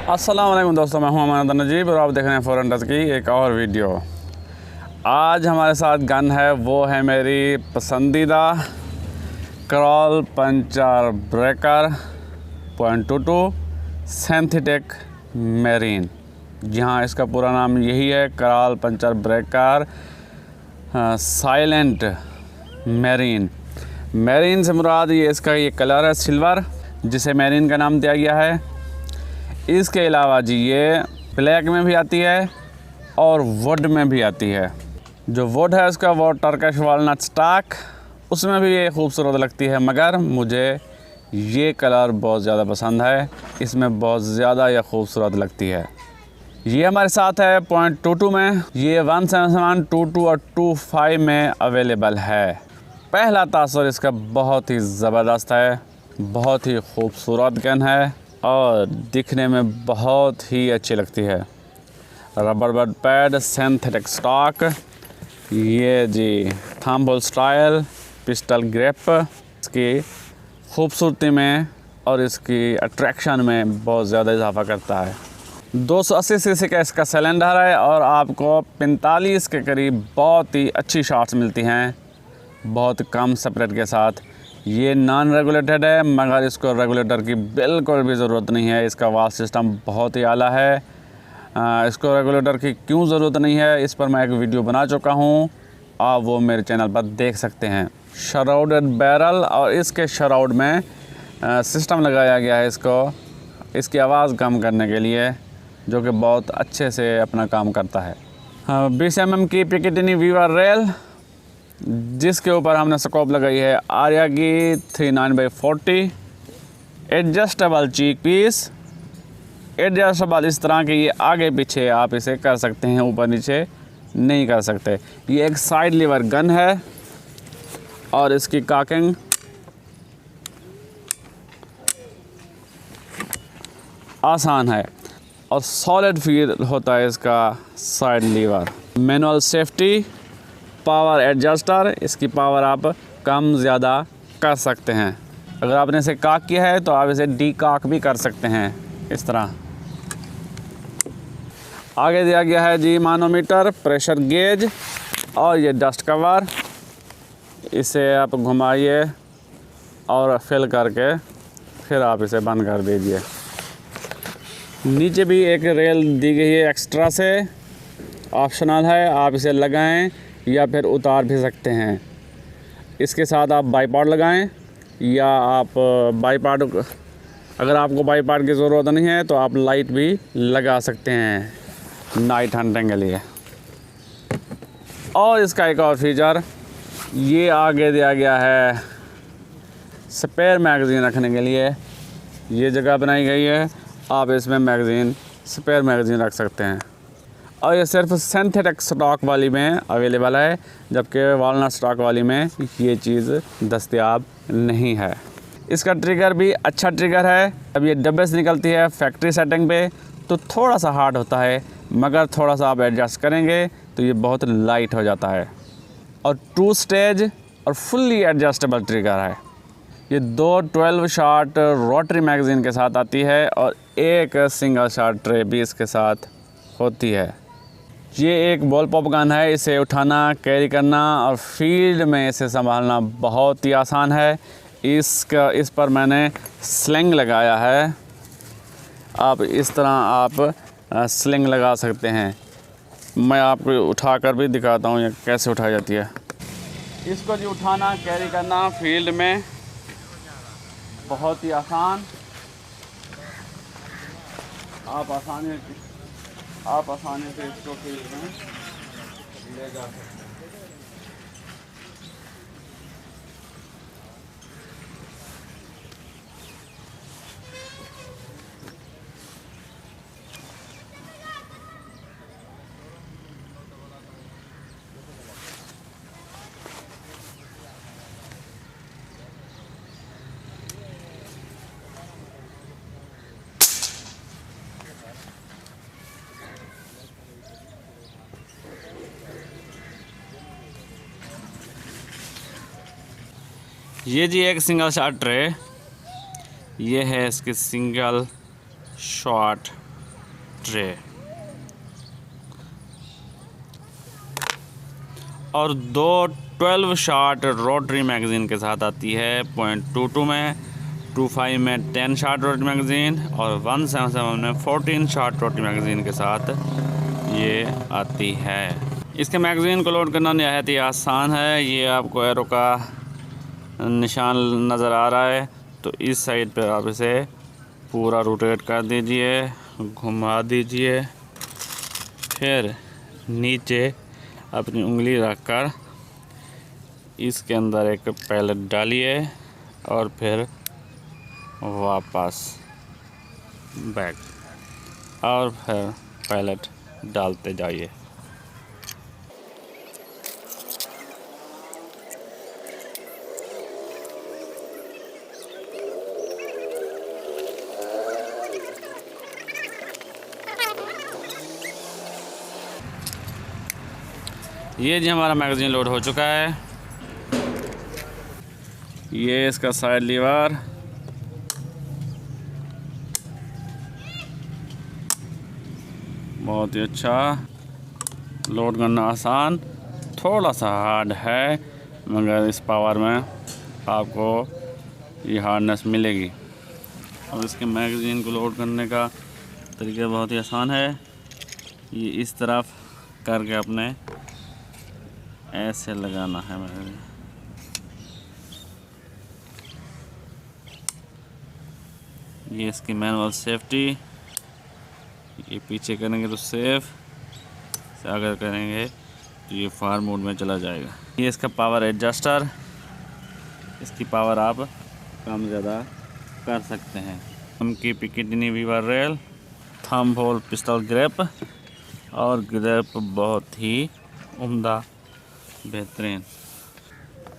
अस्सलाम वालेकुम दोस्तों, मैं हूं अमानत नजीब और आप देख रहे हैं फॉरेन टच की एक और वीडियो। आज हमारे साथ गन है, वो है मेरी पसंदीदा Kral puncher breaker .22 synthetic marine. जी हाँ, इसका पूरा नाम यही है, Kral puncher breaker silent marine. Marine से मुराद ये कलर है सिल्वर, जिसे मेरीन का नाम दिया गया है। इसके अलावा जी ये ब्लैक में भी आती है और वुड में भी आती है। जो वुड है उसका वो टर्किश वालनट स्टॉक, उसमें भी ये खूबसूरत लगती है, मगर मुझे ये कलर बहुत ज़्यादा पसंद है, इसमें बहुत ज़्यादा ये खूबसूरत लगती है। ये हमारे साथ है .22 में, ये 177, 22 और 25 में अवेलेबल है। पहला तासुर इसका बहुत ही ज़बरदस्त है, बहुत ही खूबसूरत गन है और दिखने में बहुत ही अच्छी लगती है। Rubber butt pad, synthetic stock, ये जी thumb hole style pistol grip इसकी खूबसूरती में और इसकी अट्रैक्शन में बहुत ज़्यादा इजाफा करता है। 280 सीसी का इसका सिलेंडर है और आपको 45 के करीब बहुत ही अच्छी शॉट्स मिलती हैं, बहुत कम सेपरेट के साथ। ये नॉन रेगुलेटेड है, मगर इसको रेगुलेटर की बिल्कुल भी ज़रूरत नहीं है। इसका आवाज़ सिस्टम बहुत ही आला है। इसको रेगुलेटर की क्यों ज़रूरत नहीं है, इस पर मैं एक वीडियो बना चुका हूँ, आप वो मेरे चैनल पर देख सकते हैं। शराउडेड बैरल और इसके शराउड में सिस्टम लगाया गया है इसकी आवाज़ कम करने के लिए, जो कि बहुत अच्छे से अपना काम करता है। 20 mm की पिकेटिनी वीवर रेल, जिसके ऊपर हमने स्कोप लगाई है आर्या की 39x40। एडजस्टेबल चीक पीस, एडजस्टेबल इस तरह के, ये आगे पीछे आप इसे कर सकते हैं, ऊपर नीचे नहीं कर सकते। ये एक साइड लीवर गन है और इसकी कॉकिंग आसान है और सॉलिड फील होता है इसका side lever. Manual safety, power adjuster, इसकी पावर आप कम ज़्यादा कर सकते हैं। अगर आपने इसे कॉक किया है तो आप इसे डी कॉक भी कर सकते हैं इस तरह। आगे दिया गया है जी मानोमीटर, प्रेशर गेज और ये डस्ट कवर। इसे आप घुमाइए और फिल करके फिर आप इसे बंद कर दीजिए। नीचे भी एक रेल दी गई है एक्स्ट्रा से, ऑप्शनल है, आप इसे लगाएं या फिर उतार भी सकते हैं। इसके साथ आप बाईपाड लगाएं या आप बाईपाड, अगर आपको बाईपाड की ज़रूरत नहीं है तो आप लाइट भी लगा सकते हैं नाइट हंटिंग के लिए। और इसका एक और फीचर, ये आगे दिया गया है स्पेयर मैगज़ीन रखने के लिए, ये जगह बनाई गई है, आप इसमें स्पेयर मैगज़ीन रख सकते हैं। और ये सिर्फ सिंथेटिक स्टॉक वाली में अवेलेबल है, जबकि वालनट स्टॉक वाली में ये चीज़ दस्तयाब नहीं है। इसका ट्रिगर भी अच्छा ट्रिगर है। अब ये डब्बे से निकलती है फैक्ट्री सेटिंग पे तो थोड़ा सा हार्ड होता है, मगर थोड़ा सा आप एडजस्ट करेंगे तो ये बहुत लाइट हो जाता है। और 2 स्टेज और फुल्ली एडजस्टेबल ट्रिगर है। ये 2 12 शॉट रोटरी मैगज़ीन के साथ आती है और एक सिंगल शॉट ट्रे भी इसके साथ होती है। ये एक बॉल पॉप गन है, इसे उठाना, कैरी करना और फील्ड में इसे संभालना बहुत ही आसान है। इस पर मैंने स्लिंग लगाया है, आप इस तरह आप स्लिंग लगा सकते हैं। मैं आपको उठाकर भी दिखाता हूँ ये कैसे उठाई जाती है। इसको जी उठाना, कैरी करना फील्ड में बहुत ही आसान, आप आसानी से इसको फील्ड में ले जा सकते हैं। ये जी एक सिंगल शॉट ट्रे, ये है इसकी सिंगल शॉट ट्रे और 2 12 शॉट रोटरी मैगज़ीन के साथ आती है। .22 में, 25 में 10 शॉट रोटरी मैगज़ीन और 177 में 14 शॉट रोटरी मैगज़ीन के साथ ये आती है। इसके मैगज़ीन को लोड करना नहायत ही आसान है। ये आपको एरो का निशान नज़र आ रहा है, तो इस साइड पर आप इसे पूरा रोटेट कर दीजिए, घुमा दीजिए, फिर नीचे अपनी उंगली रखकर इसके अंदर एक पैलेट डालिए और फिर वापस बैक और फिर पैलेट डालते जाइए। ये जी हमारा मैगज़ीन लोड हो चुका है। ये इसका साइड लीवर, बहुत ही अच्छा, लोड करना आसान, थोड़ा सा हार्ड है, मगर इस पावर में आपको ये हार्डनेस मिलेगी। और इसके मैगज़ीन को लोड करने का तरीका बहुत ही आसान है। ये इस तरफ करके अपने ऐसे लगाना है मैगज़ीन। ये इसकी मैनुअल सेफ्टी, ये पीछे करेंगे तो सेफ, अगर करेंगे तो ये फायर मोड में चला जाएगा। ये इसका पावर एडजस्टर, इसकी पावर आप कम ज़्यादा कर सकते हैं। उनकी Picatinny Weaver rail, thumb hole pistol grip और ग्रिप बहुत ही उम्दा बेहतरीन।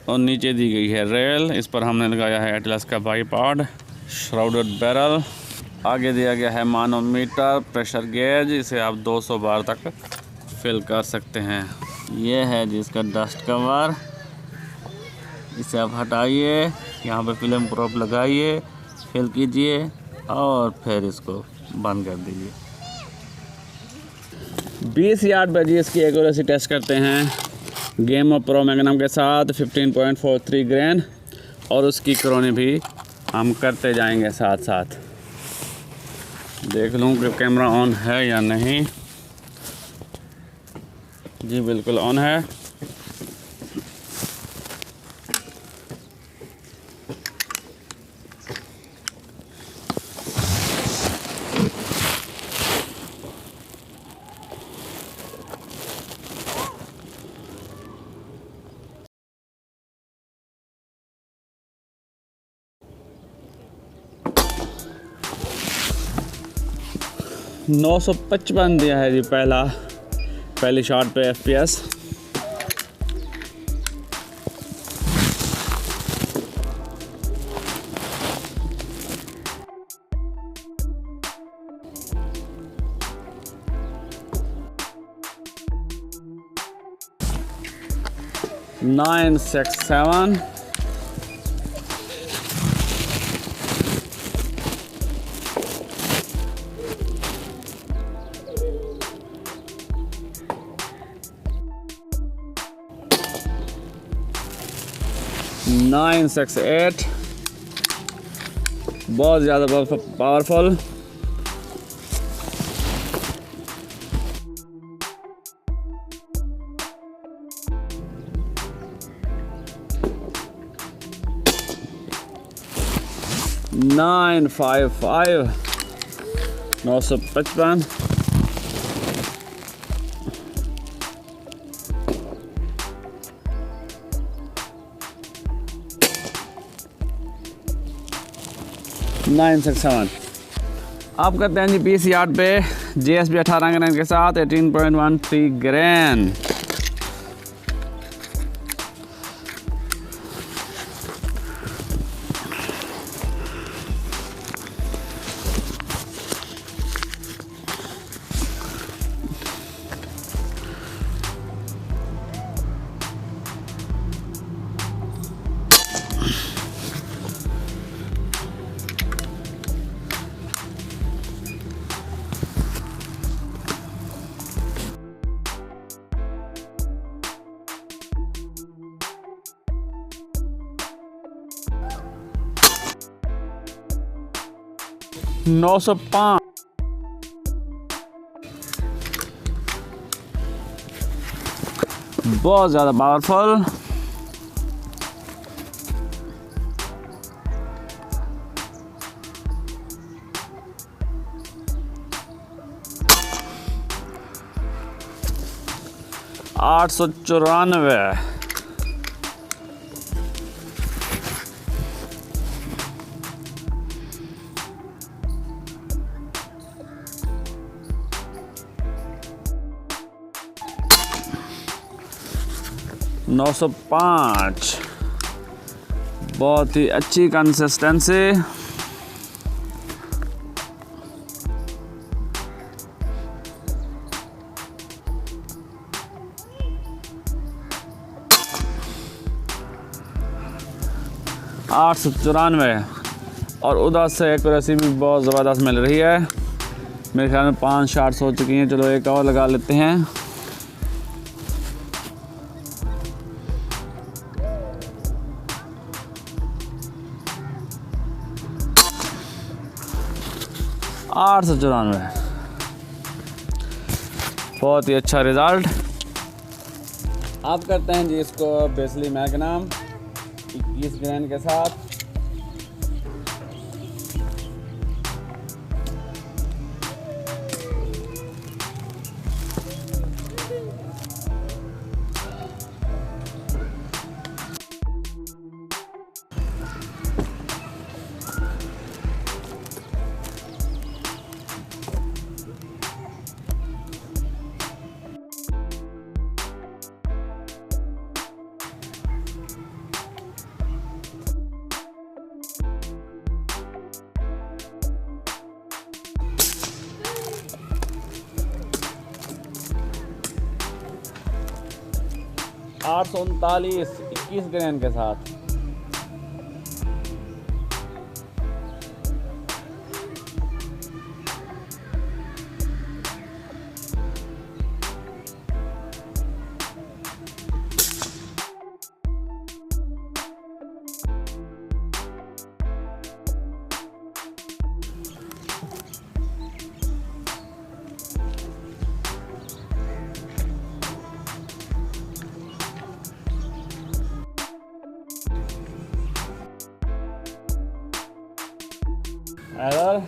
और नीचे दी गई है रेल, इस पर हमने लगाया है एटलस का बाईपॉड, श्राउडेड बैरल। आगे दिया गया है मानोमीटर, प्रेशर गेज, इसे आप 200 बार तक फिल कर सकते हैं। ये है जिसका डस्ट कवर, इसे आप हटाइए, यहाँ पे फिल्म प्रोप लगाइए, फिल कीजिए और फिर इसको बंद कर दीजिए। 20 यार्ड पर जी इसकी एक्यूरेसी टेस्ट करते हैं गेमो प्रो मैग्नम के साथ 15.43 ग्रेन, और उसकी क्रोनी भी हम करते जाएंगे साथ साथ। देख लूँ कि कैमरा ऑन है या नहीं। जी बिल्कुल ऑन है। । 955 दिया है जी पहली शॉट पे FPS। Nine, 6, 7। Nine, 6, 8। बहुत ज़्यादा पावरफुल। Nine, 5, 5। 955। Nine, 6, 7। आप करते हैं जी 20 यार्ड पे JSB 18 ग्रेन के साथ 18.13 ग्रेन। 905। बहुत ज़्यादा पावरफुल। 894। नौ सौ 5। बहुत ही अच्छी कंसिस्टेंसी। आठ सौ 94। और उधर से एक्यूरेसी भी बहुत ज़बरदस्त मिल रही है। मेरे ख्याल में 5 शॉट्स हो चुकी हैं। चलो एक और लगा लेते हैं। आठ सौ 94। बहुत ही अच्छा रिज़ल्ट। आप करते हैं जी इसको बेसली मैग्नम 21 ग्रेन के साथ। आठ सौ 39 21 ग्रेन के साथ। एरर।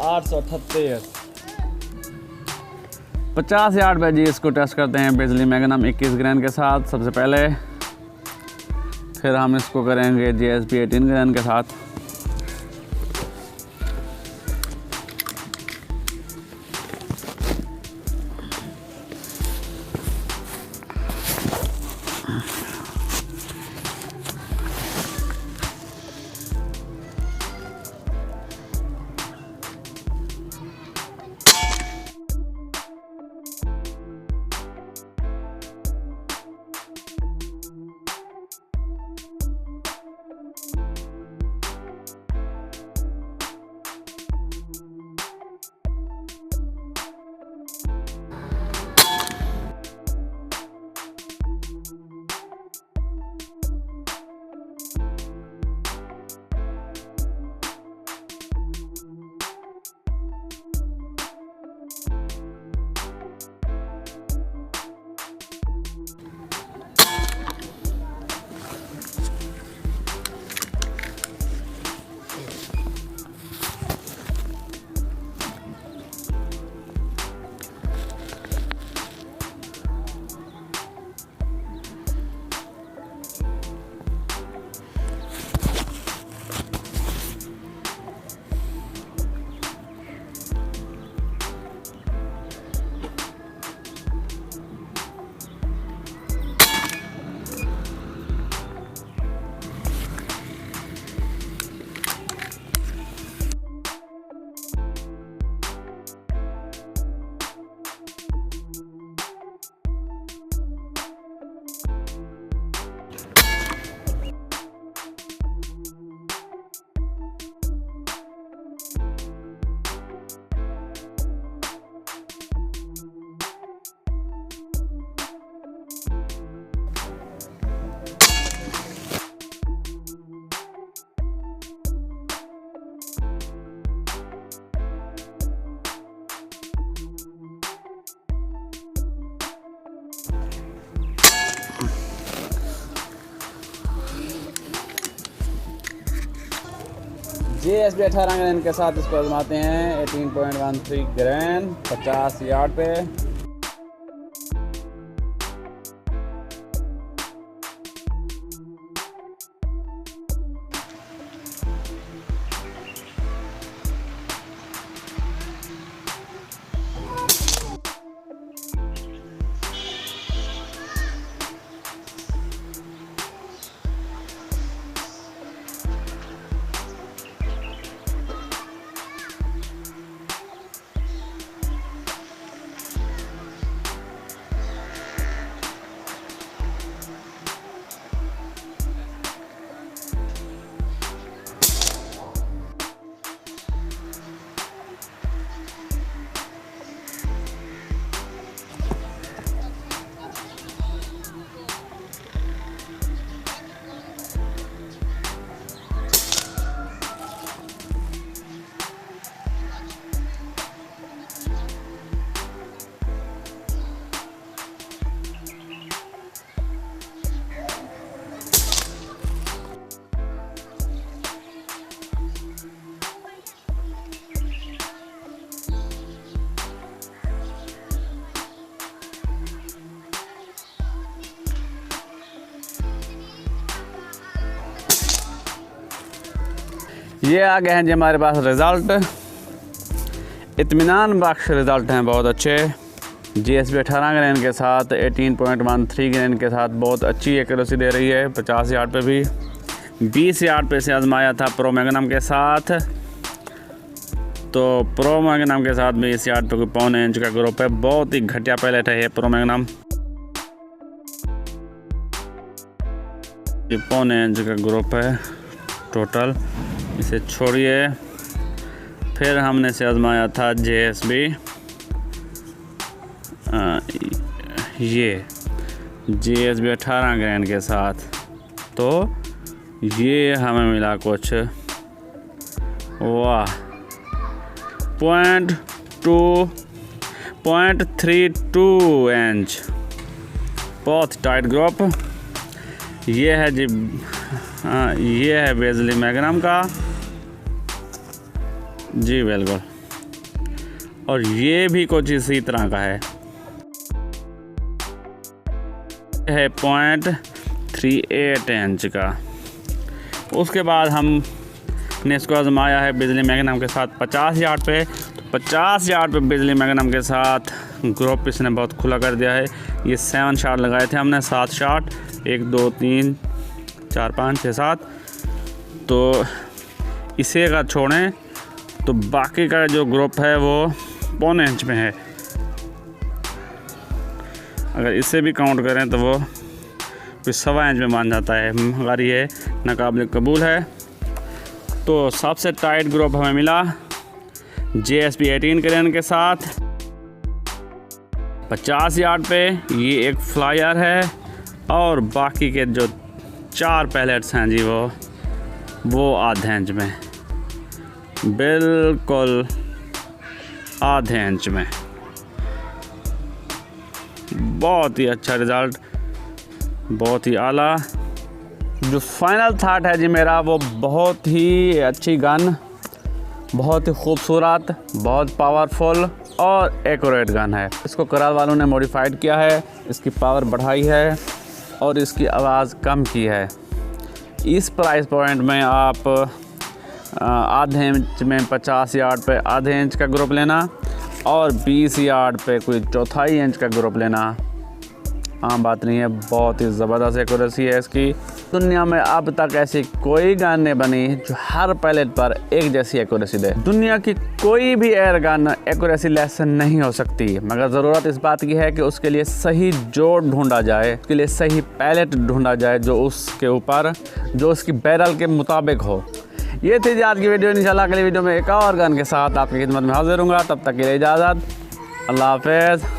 आठ सौ 38। 50 यार्ड पे जी इसको टेस्ट करते हैं बेसली मैग्नम 21 ग्रेन के साथ सबसे पहले। फिर हम इसको करेंगे GSP 18 ग्रेन के साथ। JSB 18 ग्रेन के साथ इसको आजमाते हैं 18.13 ग्रेन 50 यार्ड पे। ये आ गए हैं जी हमारे पास रिज़ल्ट, इत्मीनान बख्श रिज़ल्ट हैं, बहुत अच्छे। JSB 18 ग्रेन के साथ 18.13 ग्रेन के साथ बहुत अच्छी एक्यूरेसी दे रही है 50 यार्ड पे भी। 20 यार्ड पे से आजमाया था प्रो मैग्नम के साथ, तो प्रो मैग्नम के साथ 20 यार्ड पे कोई 1.25 इंच का ग्रुप है। बहुत ही घटिया पैलेट है ये प्रो मैग्नम, 1.25 इंच का ग्रुप है टोटल। इसे छोड़िए, फिर हमने से आजमाया था JSB ये JSB 18 ग्रेन के साथ, तो ये हमें मिला कुछ वाह 0.32 इंच, बहुत टाइट ग्रुप। ये है जी ये है बेजली मैग्नम का जी, बिल्कुल। और ये भी कुछ इसी तरह का है 0.38 इंच का। उसके बाद हमने इसको आजमाया है बिजली मैग्नम के साथ 50 यार्ड पे। तो 50 यार्ड पे बिजली मैग्नम के साथ ग्रुप इसने बहुत खुला कर दिया है। ये 7 शॉट लगाए थे हमने, 7 शॉट, 1 2 3 4 5 6 7। तो इसे अगर छोड़ें तो बाकी का जो ग्रुप है वो 1.25 इंच में है। अगर इसे भी काउंट करें तो वो कोई 1.25 इंच में मान जाता है, मगर ये नाकाबिल कबूल है। तो सबसे टाइट ग्रुप हमें मिला JSB 18 ग्रेन के साथ 50 यार्ड पे। ये एक फ्लायर है और बाकी के जो 4 पैलेट्स हैं जी वो आधे इंच में, बिल्कुल आधे इंच में। बहुत ही अच्छा रिज़ल्ट, बहुत ही आला। जो फाइनल थाट है जी मेरा, वो बहुत ही अच्छी गन, बहुत ही खूबसूरत, बहुत पावरफुल और एक्यूरेट गन है। इसको कराल वालों ने मॉडिफाइड किया है, इसकी पावर बढ़ाई है और इसकी आवाज़ कम की है। इस प्राइस पॉइंट में आप आधे इंच में 50 यार्ड पे आधे इंच का ग्रुप लेना और 20 यार्ड पे कोई 1/4 इंच का ग्रुप लेना आम बात नहीं है। बहुत ही ज़बरदस्त एक्यूरेसी है इसकी। दुनिया में अब तक ऐसी कोई गन नहीं बनी जो हर पैलेट पर एक जैसी एक्यूरेसी दे। दुनिया की कोई भी एयर गन एक्यूरेसी लेस नहीं हो सकती, मगर ज़रूरत इस बात की है कि उसके लिए सही जोड़ ढूंढा जाए, उसके लिए सही पैलेट ढूंढा जाए जो उसके ऊपर, जो उसकी बैरल के मुताबिक हो। ये थी आज की वीडियो। इंशाल्लाह अगली वीडियो में एक और गन के साथ आपकी खिदमत में हाजिर होऊंगा। तब तक के लिए इजाज़त, अल्लाह हाफ़िज़।